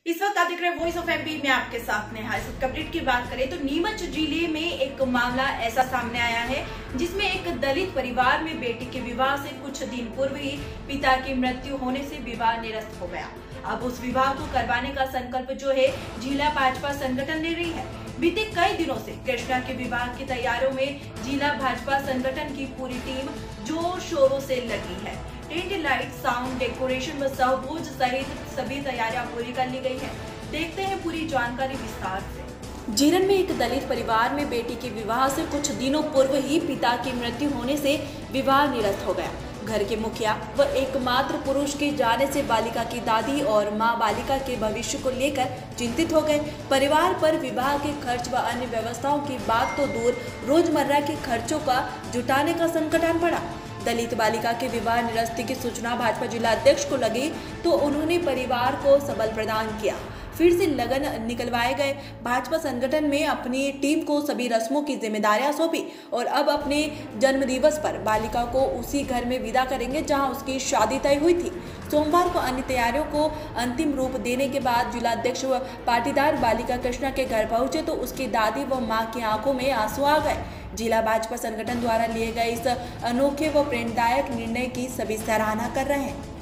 इस वक्त आप देख रहे हैं वॉइस ऑफ एमपी में आपके साथ नेहा। इस वक्त अपडेट की बात करें तो नीमच जिले में एक मामला ऐसा सामने आया है जिसमें एक दलित परिवार में बेटी के विवाह से कुछ दिन पूर्व ही पिता की मृत्यु होने से विवाह निरस्त हो गया। अब उस विवाह को करवाने का संकल्प जो है जिला भाजपा संगठन ले रही है। बीते कई दिनों से कृष्णा के विवाह की तैयारियों में जिला भाजपा संगठन की पूरी टीम जोर शोरों से लगी है। टेंट, लाइट, साउंड, डेकोरेशन व सहभोज सहित सभी तैयारियां पूरी कर ली गई है। देखते हैं पूरी जानकारी विस्तार से। जीरन में एक दलित परिवार में बेटी के विवाह से कुछ दिनों पूर्व ही पिता की मृत्यु होने से विवाह निरस्त हो गया। घर के मुखिया व एकमात्र पुरुष के जाने से बालिका की दादी और मां बालिका के भविष्य को लेकर चिंतित हो गए। परिवार पर विवाह के खर्च व अन्य व्यवस्थाओं की बात तो दूर, रोजमर्रा के खर्चों का जुटाने का संकट आन पड़ा। दलित बालिका के विवाह निरस्ती की सूचना भाजपा जिला अध्यक्ष को लगी तो उन्होंने परिवार को सबल प्रदान किया। फिर से लगन निकलवाए गए। भाजपा संगठन में अपनी टीम को सभी रस्मों की जिम्मेदारियां सौंपी और अब अपने जन्मदिवस पर बालिका को उसी घर में विदा करेंगे जहां उसकी शादी तय हुई थी। सोमवार को अन्य तैयारियों को अंतिम रूप देने के बाद जिलाध्यक्ष व पाटीदार बालिका कृष्णा के घर पहुंचे तो उसकी दादी व मां की आंखों में आंसू आ गए। जिला भाजपा संगठन द्वारा लिए गए इस अनोखे व प्रेरणादायक निर्णय की सभी सराहना कर रहे हैं।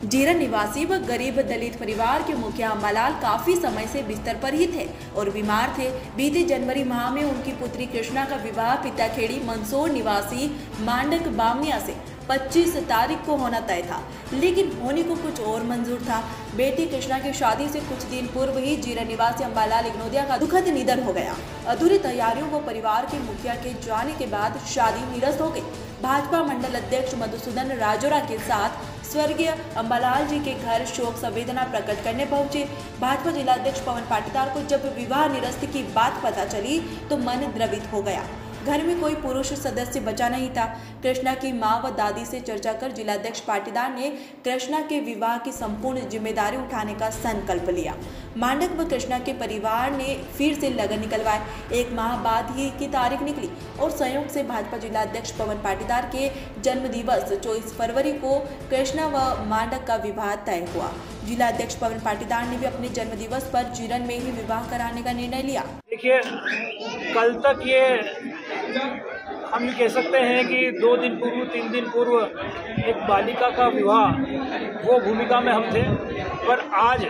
जीरन निवासी व गरीब दलित परिवार के मुखिया अम्बालाल काफी समय से बिस्तर पर ही थे और बीमार थे। बीते जनवरी माह में उनकी पुत्री कृष्णा का विवाह पिताखेड़ी मंदसौर निवासी मांडक बामनिया से 25 तारीख को होना तय था, लेकिन होने को कुछ और मंजूर था। बेटी कृष्णा की शादी से कुछ दिन पूर्व ही जीरन निवासी अम्बालाल इग्नोदिया का दुखद निधन हो गया। अधूरी तैयारियों व परिवार के मुखिया के जाने के बाद शादी निरस्त हो गई। भाजपा मंडल अध्यक्ष मधुसूदन राजोरा के साथ स्वर्गीय अम्बालाल जी के घर शोक संवेदना प्रकट करने पहुंचे। भाजपा जिलाध्यक्ष पवन पाटीदार को जब विवाह निरस्ती की बात पता चली तो मन द्रवित हो गया। घर में कोई पुरुष सदस्य बचा नहीं था। कृष्णा की मां व दादी से चर्चा कर जिलाध्यक्ष पाटीदार ने कृष्णा के विवाह की संपूर्ण जिम्मेदारी उठाने का संकल्प लिया। मांडक व कृष्णा के परिवार ने फिर से लगन निकलवाए। एक माह बाद ही की तारीख निकली और संयोग से भाजपा जिलाध्यक्ष पवन पाटीदार के जन्मदिवस 24 फरवरी को कृष्णा व मांडक का विवाह तय हुआ। जिलाध्यक्ष पवन पाटीदार ने भी अपने जन्मदिवस पर जीरन में ही विवाह कराने का निर्णय लिया। देखिए, कल तक ये हम ये कह सकते हैं कि 2 दिन पूर्व 3 दिन पूर्व एक बालिका का विवाह वो भूमिका में हम थे, पर आज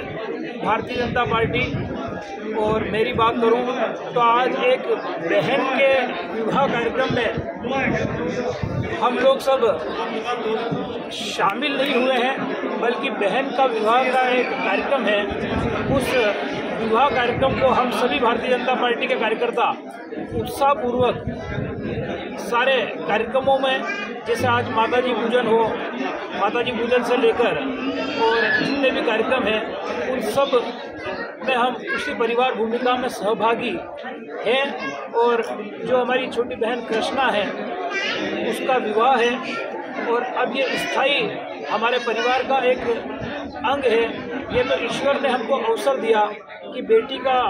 भारतीय जनता पार्टी और मेरी बात करूं तो आज एक बहन के विवाह कार्यक्रम में हम लोग सब शामिल नहीं हुए हैं, बल्कि बहन का विवाह का एक कार्यक्रम है। उस विवाह कार्यक्रम को हम सभी भारतीय जनता पार्टी के कार्यकर्ता उत्साहपूर्वक सारे कार्यक्रमों में, जैसे आज माताजी पूजन हो, माताजी पूजन से लेकर और जितने भी कार्यक्रम हैं उन सब में हम उसी परिवार भूमिका में सहभागी हैं। और जो हमारी छोटी बहन कृष्णा है उसका विवाह है और अब ये स्थायी हमारे परिवार का एक अंग है। ये तो ईश्वर ने हमको अवसर दिया कि बेटी का,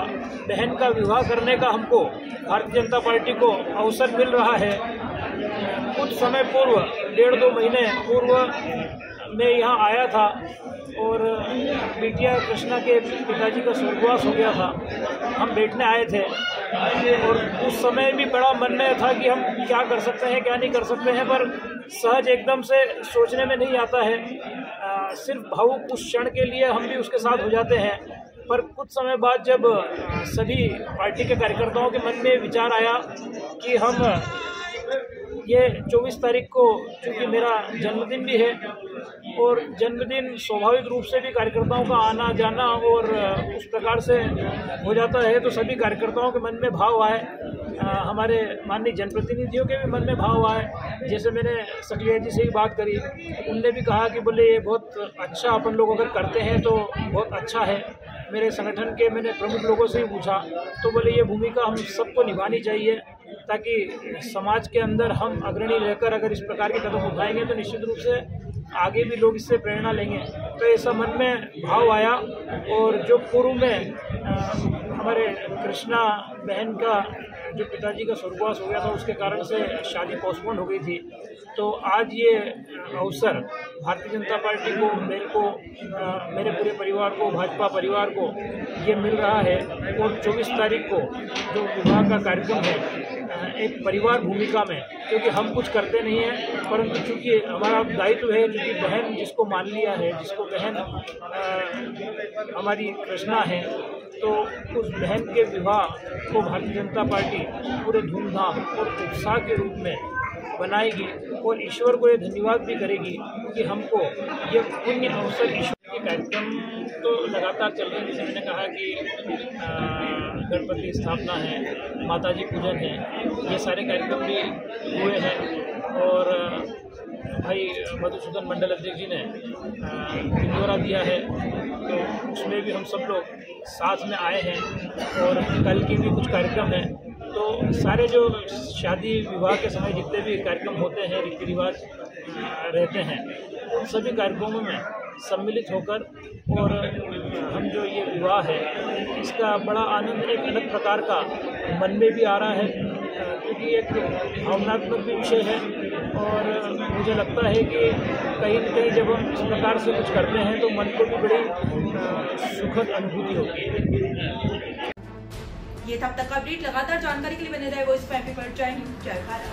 बहन का विवाह करने का हमको भारतीय जनता पार्टी को अवसर मिल रहा है। कुछ समय पूर्व, 1.5-2 महीने पूर्व मैं यहाँ आया था और बिटिया कृष्णा के पिताजी का स्वर्गवास हो गया था। हम बैठने आए थे और उस समय भी बड़ा मन में था कि हम क्या कर सकते हैं, क्या नहीं कर सकते हैं, पर सहज एकदम से सोचने में नहीं आता है। सिर्फ भावुक उस क्षण के लिए हम भी उसके साथ हो जाते हैं, पर कुछ समय बाद जब सभी पार्टी के कार्यकर्ताओं के मन में विचार आया कि हम ये 24 तारीख को, चूँकि मेरा जन्मदिन भी है और जन्मदिन स्वाभाविक रूप से भी कार्यकर्ताओं का आना जाना और उस प्रकार से हो जाता है, तो सभी कार्यकर्ताओं के मन में भाव आए, हमारे माननीय जनप्रतिनिधियों के भी मन में भाव आए। जैसे मैंने सकलिया जी से ही बात करी, उनने भी कहा कि बोले ये बहुत अच्छा, अपन लोग अगर करते हैं तो बहुत अच्छा है। मेरे संगठन के मैंने प्रमुख लोगों से ही पूछा तो बोले ये भूमिका हम सबको निभानी चाहिए, ताकि समाज के अंदर हम अग्रणी रहकर अगर इस प्रकार के कदम उठाएंगे तो निश्चित रूप से आगे भी लोग इससे प्रेरणा लेंगे। तो ऐसा मन में भाव आया और जो पूर्व में हमारे कृष्णा बहन का जो पिताजी का स्वर्गवास हो गया था उसके कारण से शादी पोस्टपोन हो गई थी। तो आज ये अवसर भारतीय जनता पार्टी को, मेरे पूरे परिवार को, भाजपा परिवार को ये मिल रहा है। और 24 तारीख को जो विवाह का कार्यक्रम है एक परिवार भूमिका में, क्योंकि हम कुछ करते नहीं हैं, परंतु चूँकि हमारा दायित्व है, क्योंकि बहन जिसको मान लिया है, जिसको बहन हमारी कृष्णा है, तो उस बहन के विवाह को भारतीय जनता पार्टी पूरे धूमधाम और उत्साह के रूप में बनाएगी और ईश्वर को ये धन्यवाद भी करेगी कि हमको ये पुण्य अवसर ईश्वर के कार्यक्रम तो लगातार चल रहे हैं। जैसे मैंने कहा कि गणपति स्थापना है, माताजी पूजन है, ये सारे कार्यक्रम भी हुए हैं। और भाई मधुसूदन मंडल अध्यक्ष जी ने न्योरा दिया है, तो उसमें भी हम सब लोग साथ में आए हैं। और कल की भी कुछ कार्यक्रम हैं। तो सारे जो शादी विवाह के समय जितने भी कार्यक्रम होते हैं, रीति रिवाज रहते हैं, उन सभी कार्यक्रमों में सम्मिलित होकर और हम जो ये विवाह है इसका बड़ा आनंद एक अलग प्रकार का मन में भी आ रहा है, क्योंकि एक भावनात्मक भी विषय है। और मुझे लगता है कि कहीं न कहीं जब हम इस प्रकार से कुछ करते हैं तो मन को भी बड़ी सुखद अनुभूति होती है। ये था अब तक का अपडेट। लगातार जानकारी के लिए बने रहे वॉइस ऑफ एमपी पर। जय हिंद, जय भारत।